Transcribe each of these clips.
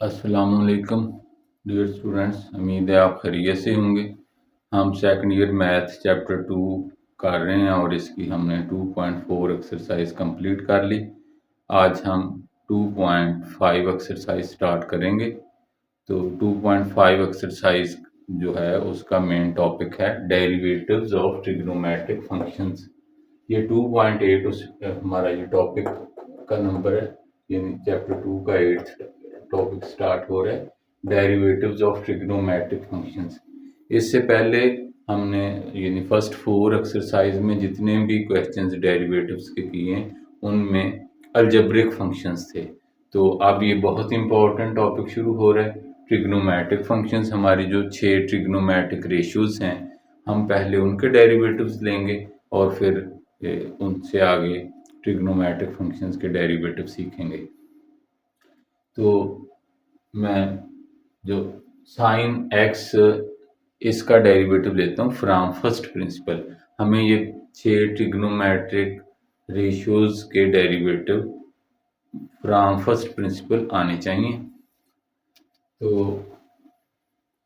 अस्सलामुअलैकुम dear students, उम्मीद है आप खैरियत से होंगे। हम सेकंड ईयर मैथ चैप्टर 2 कर रहे हैं और इसकी हमने 2.4 एक्सरसाइज कंप्लीट कर ली। आज हम 2.5 एक्सरसाइज स्टार्ट करेंगे। तो 2.5 एक्सरसाइज जो है उसका मेन टॉपिक है डेरिवेटिव्स ऑफ ट्रिग्नोमेट्रिक फंक्शंस। ये 2.8 हमारा ये टॉपिक का नंबर है, यानी चैप्टर 2 का 8th टॉपिक स्टार्ट हो रहा है, डेरिवेटिव्स ऑफ ट्रिग्नोमेट्रिक फंक्शंस। इससे पहले हमने यानी फर्स्ट 4 एक्सरसाइज में जितने भी क्वेश्चंस डेरिवेटिव्स के किए हैं उनमें अलजेब्रिक फंक्शंस थे। तो अब ये बहुत इंपॉर्टेंट टॉपिक शुरू हो रहा है, ट्रिग्नोमेट्रिक फंक्शंस। हमारी जो 6 ट्रिग्नोमेट्रिक रेशियोज हैं, हम पहले उनके डेरिवेटिव्स लेंगे और फिर उनसे आगे ट्रिग्नोमेट्रिक फंक्शंस के डेरिवेटिव सीखेंगे। तो मैं जो साइन एक्स इसका डेरिवेटिव लेता हूँ फ्रॉम फर्स्ट प्रिंसिपल। हमें ये 6 ट्रिग्नोमेट्रिक रेशियोज के डेरिवेटिव फ्रॉम फर्स्ट प्रिंसिपल आने चाहिए। तो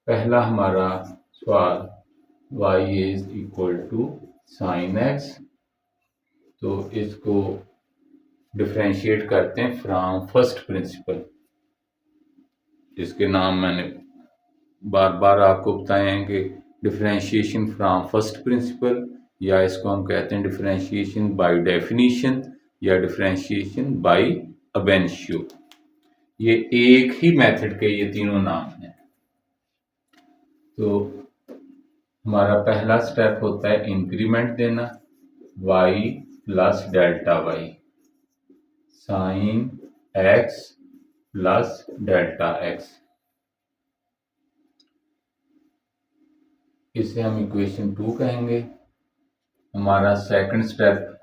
पहला हमारा सवाल y is equal to sine x. तो इसको डिफ्रेंशिएट करते हैं फ्रॉम फर्स्ट प्रिंसिपल। इसके नाम मैंने बार बार आपको बताए हैं कि डिफ्रेंशिएशन फ्रॉम फर्स्ट प्रिंसिपल, या इसको हम कहते हैं डिफ्रेंशिएशन बाय डेफिनेशन या डिफ्रेंशिएशन बाय अब इनिशियो। ये एक ही मेथड के ये तीनों नाम हैं। तो हमारा पहला स्टेप होता है इंक्रीमेंट देना, y plus delta y, sine x plus delta x. इसे हम इक्वेशन 2 कहेंगे। हमारा सेकंड स्टेप,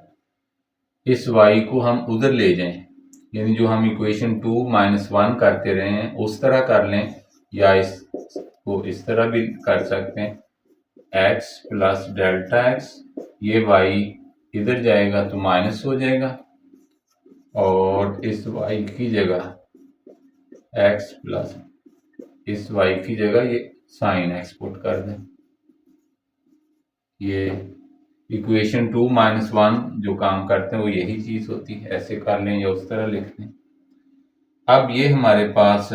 इस y को हम उधर ले जाएं, यानी जो हम इक्वेशन 2 -1 करते रहे हैं उस तरह कर लें, या इसको इस तरह भी कर सकते हैं, x प्लस डेल्टा एक्स। ये y इधर जाएगा तो माइनस हो जाएगा, और इस y की जगह x प्लस इस y की जगह ये साइन एक्स पुट कर दें। ये इक्वेशन 2 -1 जो काम करते हैं वो यही चीज होती है, ऐसे कर लें या उस तरह लिख लें। अब ये हमारे पास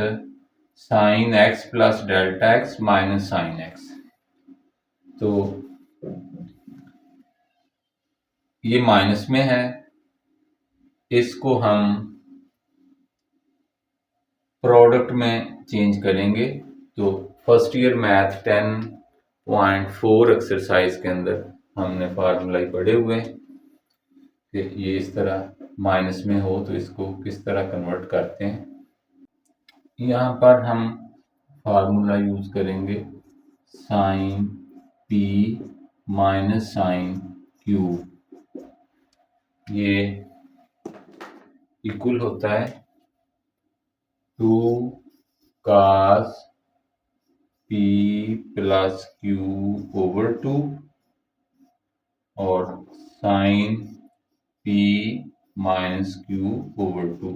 sine x plus delta x minus sine x, तो ये माइनस में है, इसको हम प्रोडक्ट में चेंज करेंगे। तो फर्स्ट ईयर मैथ 10.4 एक्सरसाइज के अंदर हमने फार्मूला ही पढ़े हुए हैं कि ये इस तरह माइनस में हो तो इसको किस तरह कन्वर्ट करते हैं। यहाँ पर हम फार्मूला यूज करेंगे sine p minus sine q. ये इक्वल होता है 2 cos p plus q over 2 और sine p minus q over 2।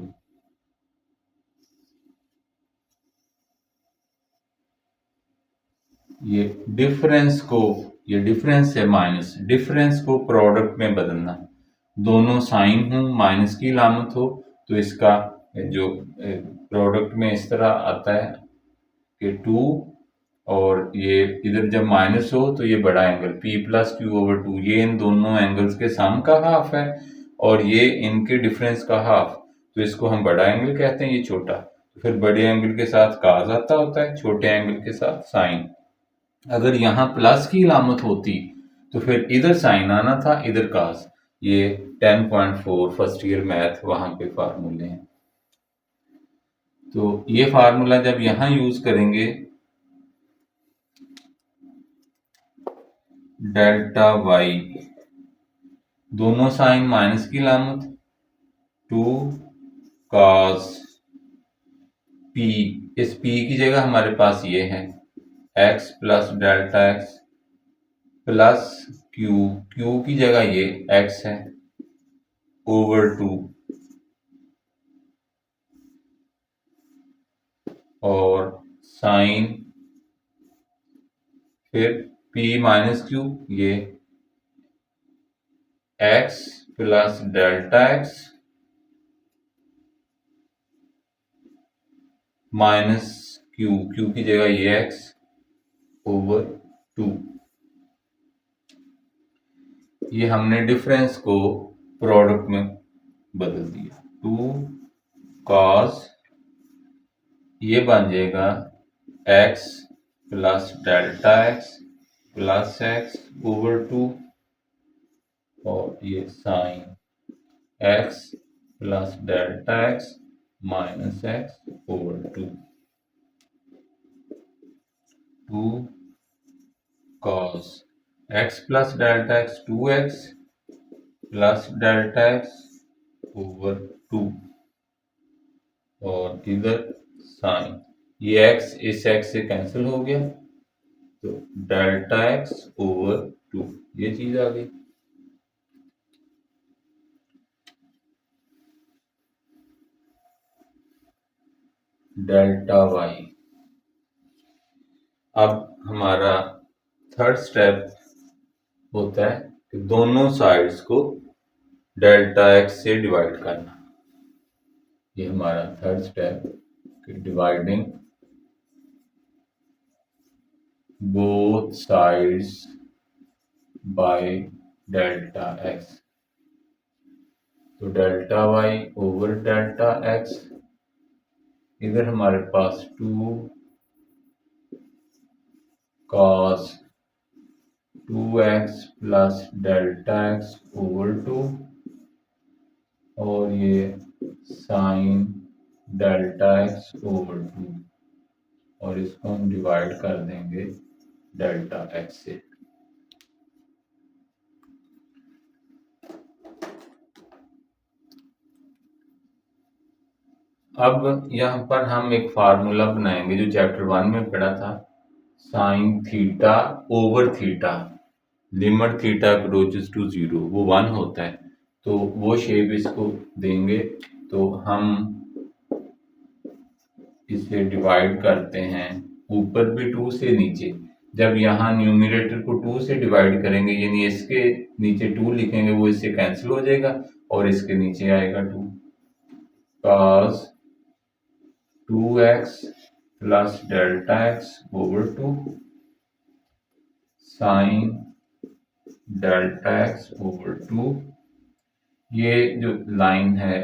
ये डिफरेंस है माइनस, डिफरेंस को प्रोडक्ट में बदलना। दोनों साइन हो, माइनस की अलामत हो, तो इसका जो प्रोडक्ट में इस तरह आता है कि 2, और ये इधर जब माइनस हो तो ये बड़ा angle p plus q over 2, ये इन दोनों एंगल्स के सम का हाफ है और ये इनके डिफरेंस का हाफ, तो इसको हम बड़ा एंगल कहते हैं, ये छोटा। तो फिर बड़े एंगल के साथ काज आता होता है, छोटे एंगल के साथ साइन। अगर यहाँ प्लस की अलामत होती तो फिर इधर साइन आना था, इधर काज। ये 10.4 फर्स्ट ईयर मैथ वहां के फार्मूले हैं। तो ये फार्मूला जब यहां यूज करेंगे, डेल्टा वाई, दोनों साइन माइनस की अलामत, 2 cos p, इस p की जगह हमारे पास ये है x plus delta x plus q की जगह ये x है ओवर 2। और साइन फिर p माइनस क्यू, ये x plus delta x minus Q, Q की जगह ये x ओवर 2। ये हमने डिफरेंस को प्रोडक्ट में बदल दिया। 2 कॉस ये बन जाएगा x plus delta x plus x over 2 और ये sine x plus delta x minus x over 2। 2 cos x plus delta x 2x plus delta x over 2 और इधर साइन ये x इस x से कैंसिल हो गया तो डेल्टा x ओवर 2 ये चीज आ गई। डेल्टा y अब हमारा थर्ड स्टेप होता है कि दोनों साइड्स को डेल्टा x से डिवाइड करना। ये हमारा थर्ड स्टेप कि dividing both sides by delta x। तो delta y over delta x, इधर हमारे पास 2 cos 2x plus delta x over 2 और ये साइन डेल्टा x ओवर 2 और इसको हम डिवाइड कर देंगे डेल्टा x से। अब यहाँ पर हम एक फार्मूला बनाएंगे जो चैप्टर 1 में पढ़ा था, sine theta over theta, limit theta approaches to 0 वो 1 होता है, तो वो शेप इसको देंगे। तो हम इसे डिवाइड करते हैं ऊपर भी 2 से नीचे। जब यहाँ न्यूमरेटर को 2 से डिवाइड करेंगे यानी इसके नीचे 2 लिखेंगे वो इससे कैंसिल हो जाएगा और इसके नीचे आएगा 2 cos 2x plus delta x over 2 sine delta x over 2। ये जो लाइन है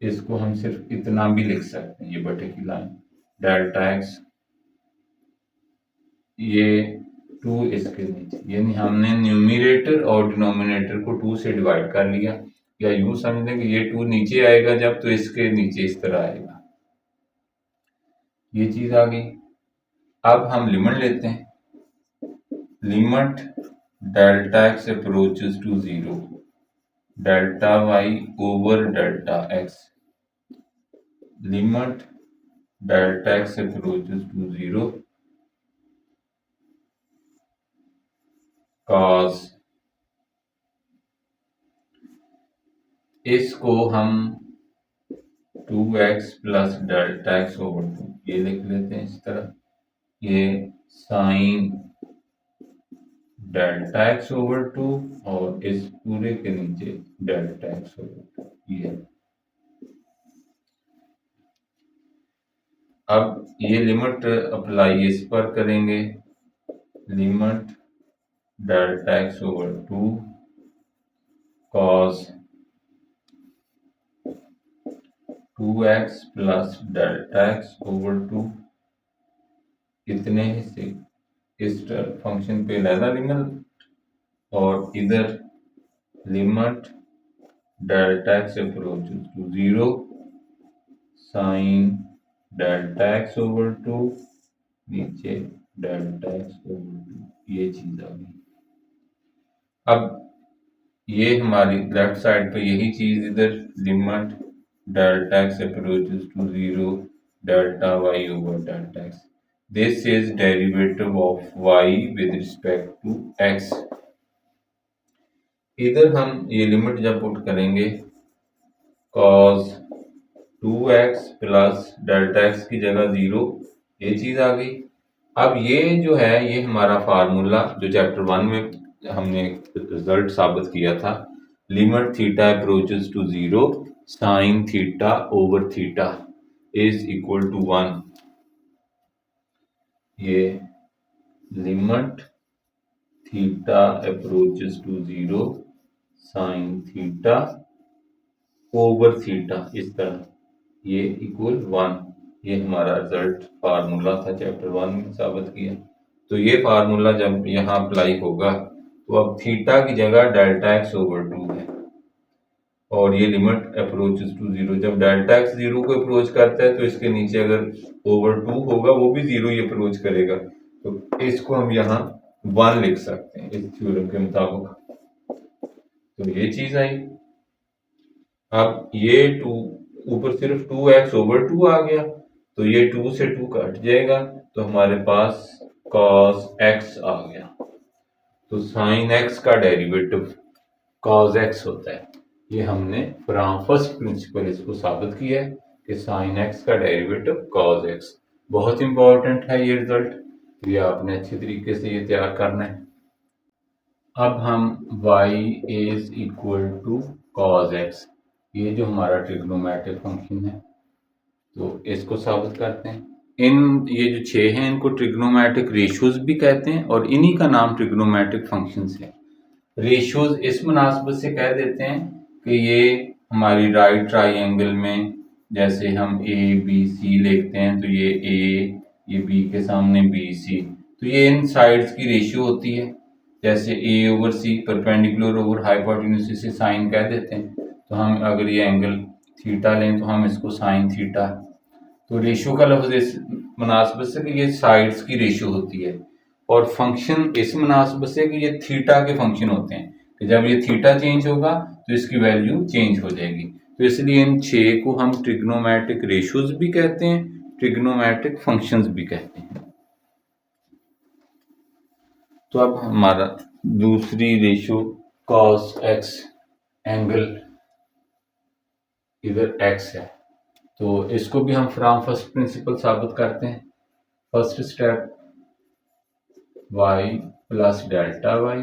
इसको हम सिर्फ इतना भी लिख सकते हैं, ये बटे की लाइन डेल्टा x, ये 2 इसके नीचे, यानी हमने न्यूमरेटर और डिनोमिनेटर को 2 से डिवाइड कर लिया। या यूं समझ लें कि ये 2 नीचे आएगा जब तो इसके नीचे इस तरह आएगा, ये चीज आ गई। अब हम लिमिट लेते हैं, limit delta x approaches to 0 delta y over delta x, limit delta x approaches to 0 cos, इसको हम 2x plus delta x over 2 ये लिख लेते हैं इस तरह, ये साइन डेल्टा x ओवर 2 और इस पूरे के नीचे डेल्टा x ओवर 2 ये। अब ये लिमिट अप्लाई इस पर करेंगे, limit delta x over 2 cos 2x plus delta x over 2, इतने हिस्से इस फंक्शन पे अलहदा लिमिट और इधर limit delta x approaches to 0 sine delta x over 2 नीचे डेल्टा x ओवर 2, ये चीज आ गई। अब ये हमारी लेफ्ट साइड पे यही चीज इधर limit delta x approaches to 0 delta y over delta x, this is derivative of y with respect to x। इधर हम ये लिमिट जब पुट करेंगे cos 2x plus delta x की जगह 0, ये चीज आ गई। अब ये जो है ये हमारा फार्मूला जो चैप्टर 1 में हमने रिजल्ट साबित किया था, limit theta approaches to 0 sine theta over theta is equal to 1। ये limit theta approaches to 0 sine theta over theta इस तरह, ये इक्वल 1। ये हमारा रिजल्ट फार्मूला था चैप्टर 1 में साबित किया। तो ये फार्मूला जब यहाँ अप्लाई होगा तो अब थीटा की जगह डेल्टा एक्स ओवर 2 है और ये लिमिट अप्रोचेस टू 0, जब डेल्टा एक्स 0 को अप्रोच करता है तो इसके नीचे अगर ओवर 2 होगा वो भी 0 ही अप्रोच करेगा, तो इसको हम यहाँ 1 लिख सकते हैं इस थ्योरम के मुताबिक। तो ये चीज आई। अब ये 2 ऊपर सिर्फ 2x ओवर 2 आ गया, तो ये 2 से 2 कट जाएगा तो हमारे पास cos x आ गया। तो sin x का डेरिवेटिव cos x होता है। ये हमने फ्रॉम फर्स्ट प्रिंसिपल इसको साबित किया है कि sin x का डेरिवेटिव cos x। बहुत इंपॉर्टेंट है ये रिजल्ट, ये आपने अच्छे तरीके से ये तैयार करना है। अब हम y is equal to cos x, ये जो हमारा ट्रिग्नोमेट्रिक फंक्शन है तो इसको साबित करते हैं। ये जो 6 हैं इनको ट्रिग्नोमेट्रिक रेशियोज भी कहते हैं और इन्हीं का नाम ट्रिग्नोमेट्रिक फंक्शंस है। रेशियोज इस मुनासबत से कह देते हैं कि ये हमारी राइट ट्राइंगल में जैसे हम ए बी सी लिखते हैं तो ये ए, ये बी के सामने बी सी, तो ये इन साइड्स की रेशियो होती है। जैसे A over C perpendicular over hypotenuse से साइन कह देते हैं, तो हम अगर ये एंगल थीटा लें तो हम इसको साइन थीटा। तो रेशियो का लफ्ज इस मुनासबत से कि ये साइड्स की रेशियो होती है, और फंक्शन इस मुनासबत से कि ये थीटा के फंक्शन होते हैं कि जब ये थीटा चेंज होगा तो इसकी वैल्यू चेंज हो जाएगी। तो इसलिए इन 6 को हम ट्रिग्नोमेट्रिक रेशियोज भी कहते हैं, ट्रिग्नोमेट्रिक फंक्शंस भी कहते हैं। तो अब हमारा दूसरी रेशियो cos x, एंगल इधर x है, तो इसको भी हम फ्रॉम फर्स्ट प्रिंसिपल साबित करते हैं। First step y plus delta y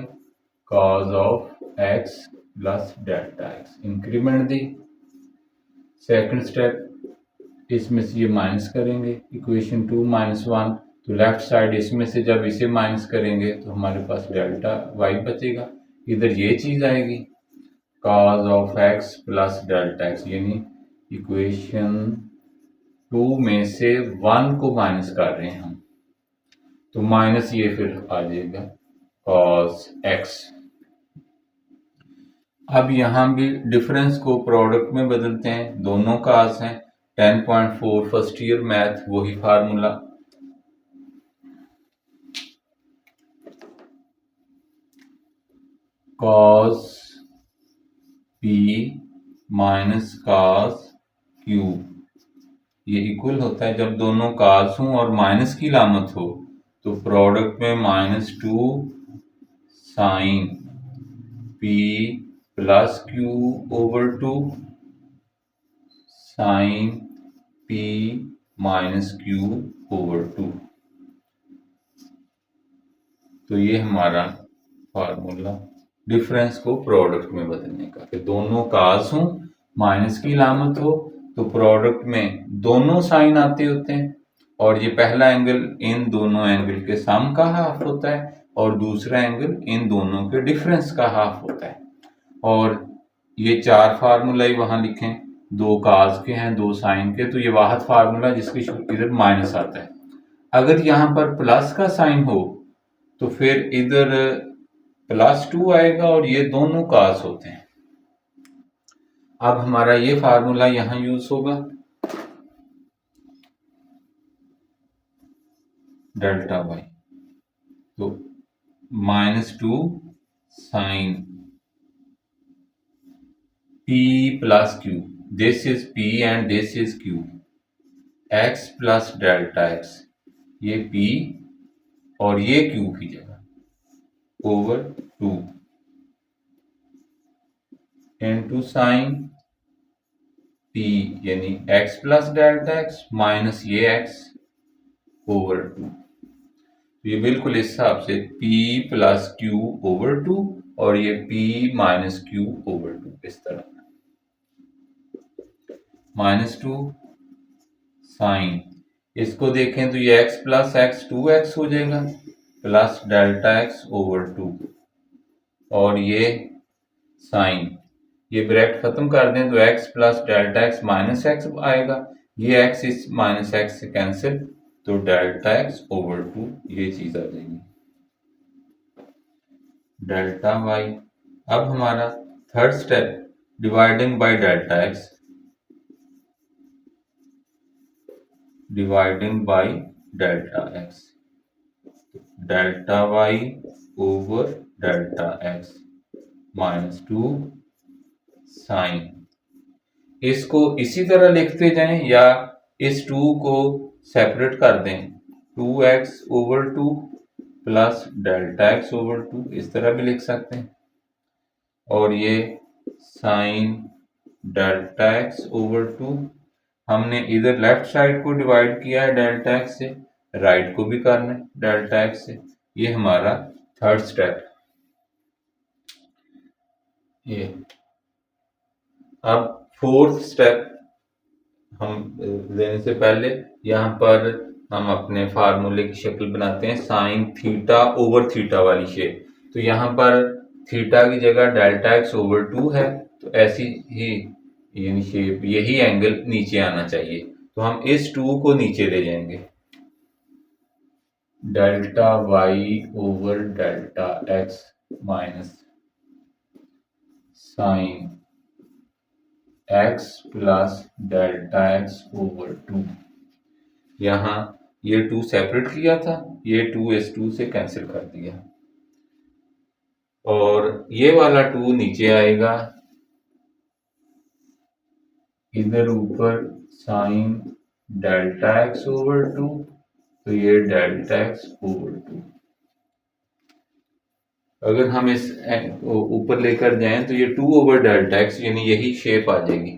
cos of x plus delta x, increment the. Second step इसमें से ये माइनस करेंगे, इक्वेशन 2 माइनस 1, तो लेफ्ट साइड इसमें से जब इसे माइनस करेंगे तो हमारे पास डेल्टा y बचेगा, इधर ये चीज आएगी cos of x plus delta x, यानी इक्वेशन 2 में से 1 को माइनस कर रहे हैं हम, तो माइनस ये फिर आ जाएगा cos x। अब यहाँ भी डिफरेंस को प्रोडक्ट में बदलते हैं, दोनों कास हैं। 10.4 फर्स्ट ईयर मैथ, वही formula cos p minus cos q, ये इक्वल होता है जब दोनों कास हों और माइनस की लामत हो तो प्रोडक्ट में -2 sine p plus q over 2 sine p minus q over 2। तो ये हमारा फार्मूला डिफरेंस को प्रोडक्ट में बदलने का, कि दोनों कास हों माइनस की लामत हो तो प्रोडक्ट में दोनों साइन आते होते हैं, और ये पहला एंगल इन दोनों एंगल के सम का हाफ होता है और दूसरा एंगल इन दोनों के डिफरेंस का हाफ होता है। और ये 4 फार्मूला ही वहां लिखें, 2 कास के हैं 2 साइन के, तो ये वाहद फार्मूला जिसकी इधर माइनस आता है। अगर यहाँ पर प्लस का साइन हो तो फिर इधर +2 आएगा और ये दोनों कास होते हैं। अब हमारा ये फार्मूला यहां यूज होगा, डेल्टा y, तो -2 sine p plus q, this is p and this is q, x plus delta x, ये p और ये q की जगह ओवर 2 इनटू साइन p यानी x plus delta x minus ये x ओवर 2। ये बिल्कुल इस हिसाब से p प्लस क्यू ओवर 2 और ये p माइनस क्यू ओवर 2 इस तरह -2 साइन। इसको देखें तो ये x प्लस x 2x हो जाएगा प्लस डेल्टा x ओवर 2 और ये साइन, ये ब्रैकेट खत्म कर दें तो x plus delta x minus x आएगा, ये x इस माइनस एक्स से कैंसिल तो डेल्टा x ओवर 2 ये चीज आ जाएगी डेल्टा y। अब हमारा third step dividing by delta x, dividing by delta x, delta y over delta x -2 sine. इसको इसी तरह लिखते जाएं या इस 2 को सेपरेट कर दें 2x over 2 plus delta x over 2 इस तरह भी लिख सकते हैं और ये साइन डेल्टा x ओवर 2 हमने इधर लेफ्ट साइड को डिवाइड किया है डेल्टा x से, राइट को भी करना है डेल्टा x से। ये हमारा थर्ड स्टेप। ये अब फोर्थ स्टेप हम लेने से पहले यहाँ पर हम अपने फार्मूले की शक्ल बनाते हैं साइन थीटा ओवर थीटा वाली शेप। तो यहाँ पर थीटा की जगह डेल्टा x ओवर 2 है तो ऐसी ही यानी शेप यही एंगल नीचे आना चाहिए तो हम इस 2 को नीचे ले जाएंगे delta y over delta x minus sine x plus delta x over 2। यहाँ ये 2 सेपरेट किया था, ये 2 इस 2 से कैंसिल कर दिया और ये वाला 2 नीचे आएगा, इधर ऊपर साइन डेल्टा x ओवर 2 तो ये डेल्टा x ओवर 2। अगर हम इस ऊपर लेकर जाएं तो ये 2 ओवर डेल्टा x यानी यही शेप आ जाएगी।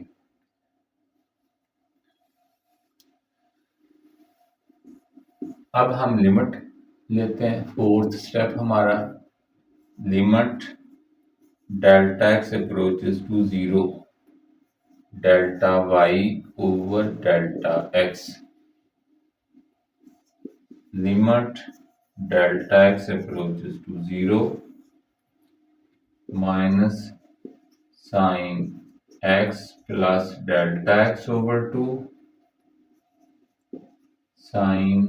अब हम लिमिट लेते हैं, फोर्थ स्टेप हमारा limit delta x approaches to 0 delta y over delta x, limit delta x approaches to 0 minus sine x plus delta x over 2 sine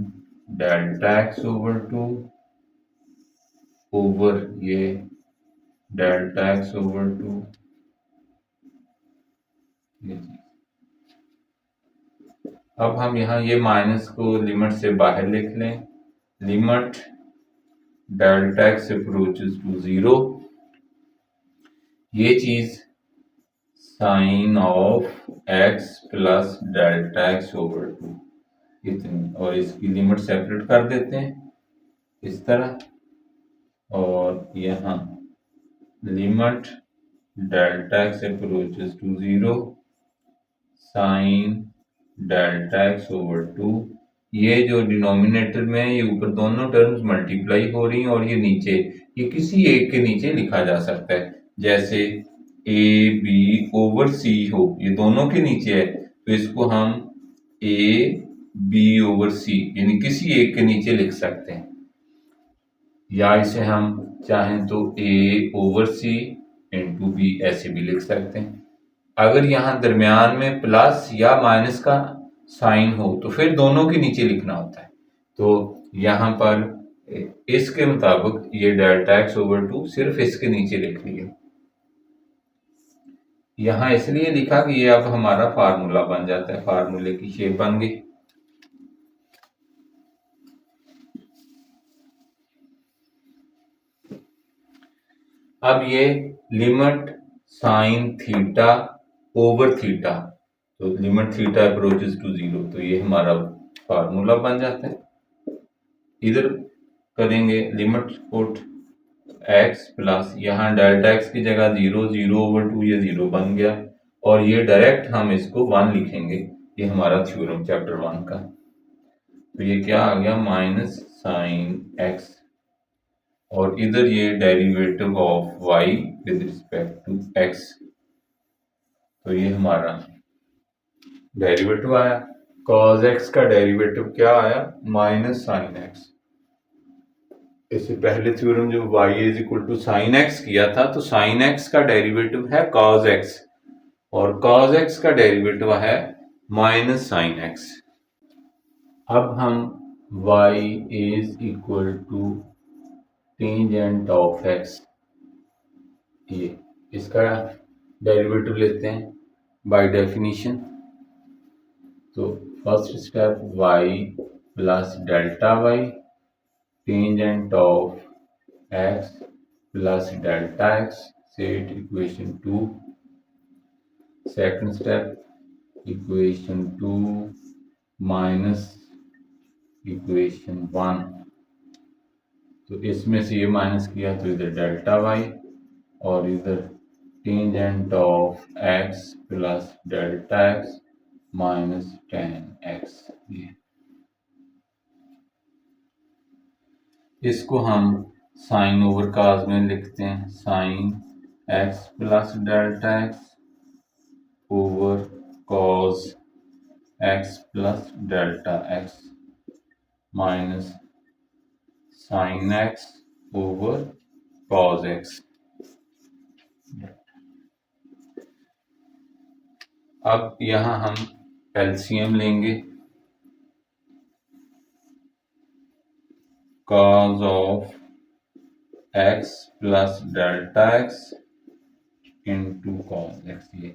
delta x over 2 ओवर ये डेल्टा x ओवर 2। अब हम यहाँ ये minus को limit से बाहर लिख लें, limit delta x approaches to 0, ये चीज sine of x plus delta x over 2 इतनी, और इसकी लिमिट सेपरेट कर देते हैं इस तरह और यहाँ limit delta x approaches to 0 sine delta x over 2। ये जो डिनोमिनेटर में ये ऊपर दोनों टर्म्स मल्टीप्लाई हो रही हैं और ये नीचे ये किसी एक के नीचे लिखा जा सकता है, जैसे a b ओवर c हो, ये दोनों के नीचे है तो इसको हम a b ओवर c यानी किसी एक के नीचे लिख सकते हैं, या इसे हम चाहें तो a over c into b ऐसे भी लिख सकते हैं। अगर यहाँ दरमियान में प्लस या माइनस का साइन हो तो फिर दोनों के नीचे लिखना होता है। तो यहाँ पर इसके मुताबिक ये डेल्टा x ओवर 2 सिर्फ इसके नीचे लिख लिया, यहाँ इसलिए लिखा कि ये अब हमारा फार्मूला बन जाता है, फार्मूले की शेप बन गई। अब ये limit sign theta over theta, तो लिमिट थीटा अप्रोचेस टू 0 तो ये हमारा फार्मूला बन जाता है। इधर करेंगे लिमिट पुट x प्लस यहाँ डेल्टा x की जगह 0 0 ओवर 2 ये 0 बन गया और ये डायरेक्ट हम इसको 1 लिखेंगे। ये हमारा थ्योरम चैप्टर 1 का। तो ये क्या आ गया, माइनस साइन एक्स, और इधर ये derivative of y with respect to x. तो ये हमारा डेरिवेटिव आया। कॉज एक्स का डेरिवेटिव क्या आया, माइनस साइन एक्स। इससे पहले थ्योरम जो y is equal to sine x किया था, तो साइन एक्स का डेरिवेटिव है कॉज एक्स, और कॉज एक्स का डेरिवेटिव है माइनस साइन एक्स। अब हम y is equal to tangent of x, ये इसका डेरिवेटिव लेते हैं बाय डेफिनेशन। तो first step y plus delta y tangent of x plus delta x, set equation 2। Second step equation 2 minus equation 1। तो इसमें से ये माइनस किया तो इधर डेल्टा y, और इधर tangent of x plus delta x minus tan x. इसको हम साइन ओवर काज में लिखते हैं, sine x plus delta x over cos x plus delta x minus sine x over cos x। अब यहां हम एलसीएम लेंगे, cos of x plus delta x into cos x। ये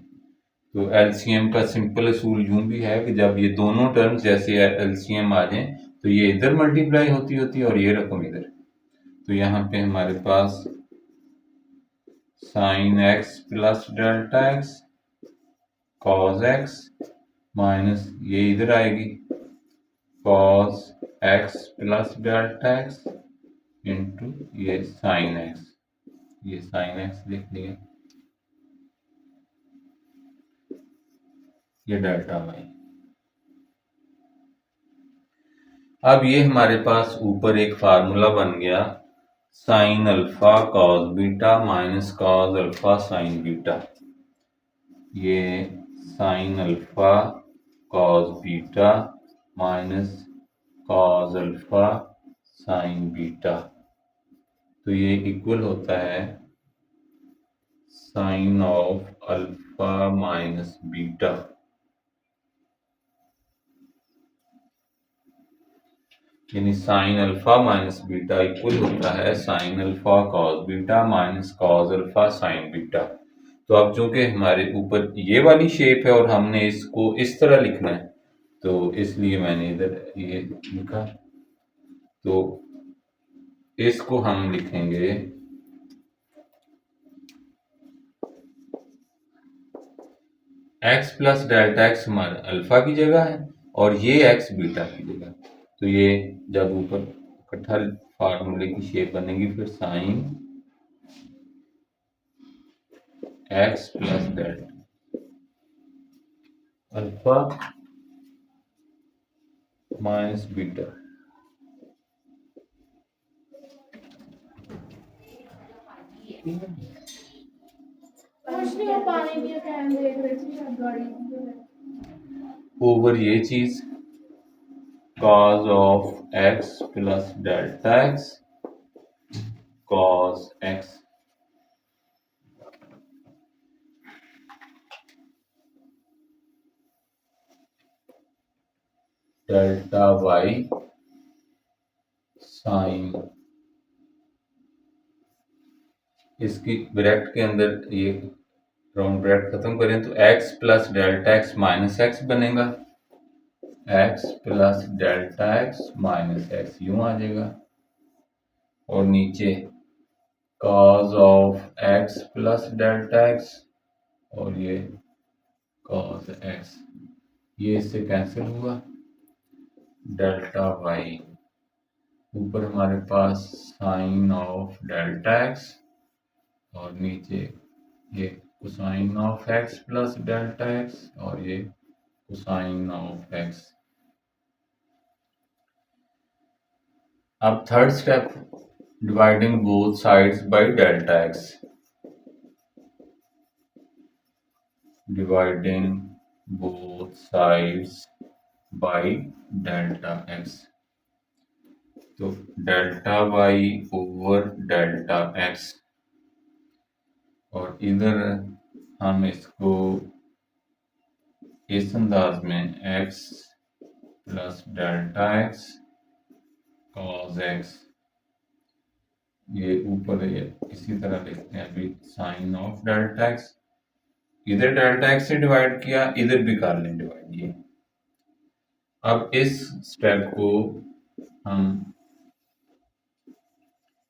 तो एलसीएम का सिंपल असूल यूं भी है कि जब ये दोनों टर्म्स जैसे एलसीएम आ जाए तो ये इधर मल्टीप्लाई होती होती है और ये रकम इधर। तो यहाँ पे हमारे पास sine x plus delta x cos x minus ये इधर आएगी cos x plus delta x into ये साइन एक्स, ये साइन एक्स लिख लिया, ये डेल्टा वाई। अब ये हमारे पास ऊपर एक फार्मूला बन गया, sine alpha cos beta minus cos alpha sine beta. ये sine alpha cos beta minus cos alpha sine beta, तो ये इक्वल होता है sine of alpha minus beta. यानी sine alpha minus beta equal होता है sine alpha cos beta minus cos alpha sine beta. तो अब चूंकि हमारे ऊपर ये वाली शेप है और हमने इसको इस तरह लिखना है, तो इसलिए मैंने इधर ये लिखा। तो इसको हम लिखेंगे x प्लस डेल्टा एक्स हमारा अल्फा की जगह है और ये x बीटा की जगह। तो ये जब ऊपर इकट्ठा फार्मूले की शेप बनेगी, फिर sine x plus delta alpha minus beta. Over ये चीज cos of x plus delta x cos x, delta y sine, इसकी ब्रैकेट के अंदर ये राउंड ब्रैकेट खत्म करें तो x plus delta x minus x बनेगा, x plus delta x minus x यूं आ जाएगा, और नीचे cos of x plus delta x और ये cos x, ये इससे कैंसिल हुआ, डेल्टा y। ऊपर हमारे पास साइन ऑफ डेल्टा x और नीचे ये cosine of x plus delta x और ये कोसाइन ऑफ एक्स। अब third step, dividing both sides by delta x. Dividing both sides by delta x. तो delta Y over delta x, और इधर हम इसको इस अंदाज में x plus delta x cos x, ये ऊपर इसी तरह लिखते हैं अभी साइन ऑफ डेल्टा एक्स। इधर डेल्टा एक्स से डिवाइड किया, इधर भी कर लें डिवाइड ये। अब इस स्टेप को हम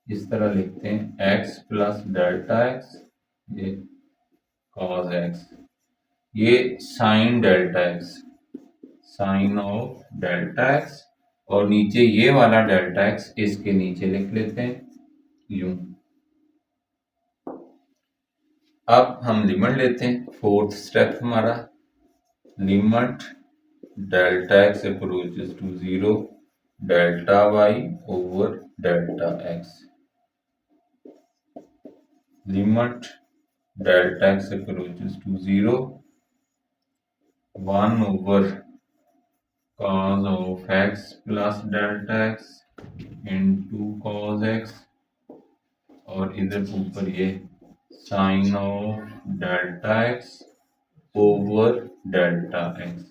इस तरह लिखते हैं x प्लस डेल्टा एक्स, ये कॉस एक्स, ये sine delta x, sine of delta x, और नीचे ये वाला डेल्टा एक्स इसके नीचे लिख लेते हैं यूं। अब हम लिमिट लेते हैं, फोर्थ स्टेप हमारा, limit delta x approaches to 0 delta Y over delta x. Limit delta x approaches to 0 1 over cos of x plus delta x into cos x, और इधर ऊपर ये sine of delta x over delta x.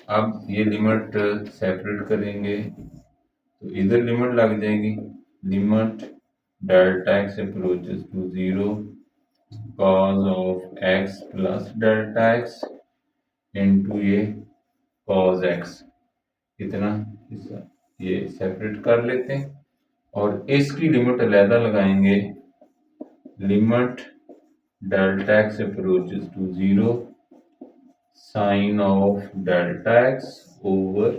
अब ये limit separate करेंगे तो इधर limit लग जाएगी, limit delta x approaches to 0 cos of x plus delta x into ये cos x, इतना ये सेपरेट कर लेते हैं और इसकी लिमिट अलहदा लगाएंगे, limit delta x approaches to 0 sine of delta x over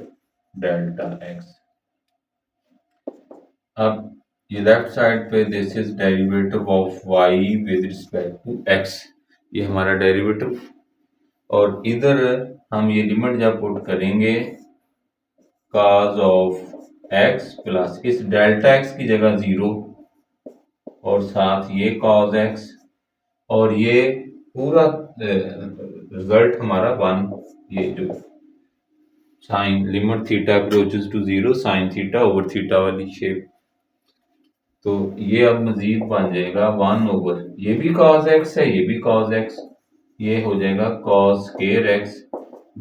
delta x. अब ये लेफ्ट साइड पे this is derivative of y with respect to x, ये हमारा डेरिवेटिव, और इधर हम ये लिमिट जब पुट करेंगे cos ऑफ x प्लस इस डेल्टा x की जगह 0 और साथ ये cos x, और ये पूरा रिजल्ट हमारा 1, ये जो sine limit theta approaches to 0 sine theta over theta वाली शेप, तो ये अब मजीद बन जाएगा 1 ओवर, ये भी cos x है, ये भी cos x, ये हो जाएगा cos square x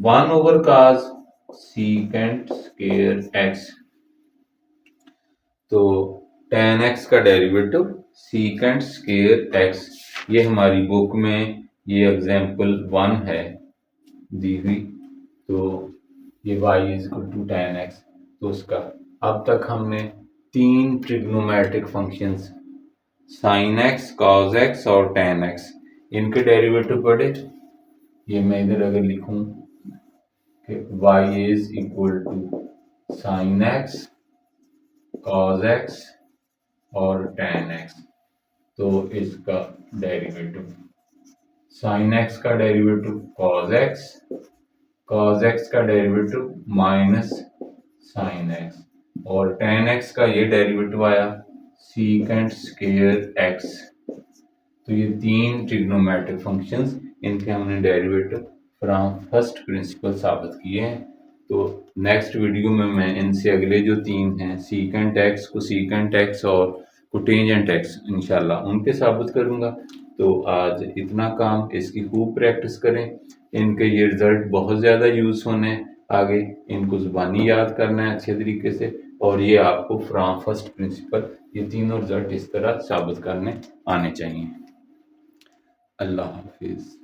1 over cos secant square x। तो tan x का डेरिवेटिव सीकेंट स्क्वायर x, ये हमारी बुक में ये एग्जांपल 1 है दी हुई, तो ये y is equal to tan x। तो उसका अब तक हमने 3 trigonometric functions sin x, cos x और tan x, इनके डेरिवेटिव पढ़े। ये मैं इधर अगर लिखूं कि y is equal to sin x, cos x और tan x, तो इसका डेरिवेटिव sin x का डेरिवेटिव cos x का डेरिवेटिव माइनस sin x, और tan x का ये डेरिवेटिव आया सीकेंट स्क्वायर x। तो ये 3 ट्रिग्नोमेट्रिक फंक्शंस, इनके हमने डेरिवेटिव फ्रॉम फर्स्ट प्रिंसिपल साबित किए हैं। तो नेक्स्ट वीडियो में मैं इनसे अगले जो 3 हैं सीकेंट x, कोसीकेंट x और कोटेंजेंट x, इंशाल्लाह उनके साबित करूंगा। तो आज इतना काम, इसकी खूब प्रैक्टिस करें, इनके ये रिजल्ट बहुत ज़्यादा यूज़ होने आगे, इनको ज़ुबानी याद करना है अच्छे तरीके से, और ये आपको फ्रॉम फर्स्ट प्रिंसिपल ये तीनों रिजल्ट इस तरह साबित करने आने चाहिए। अल्लाह हाफिज़।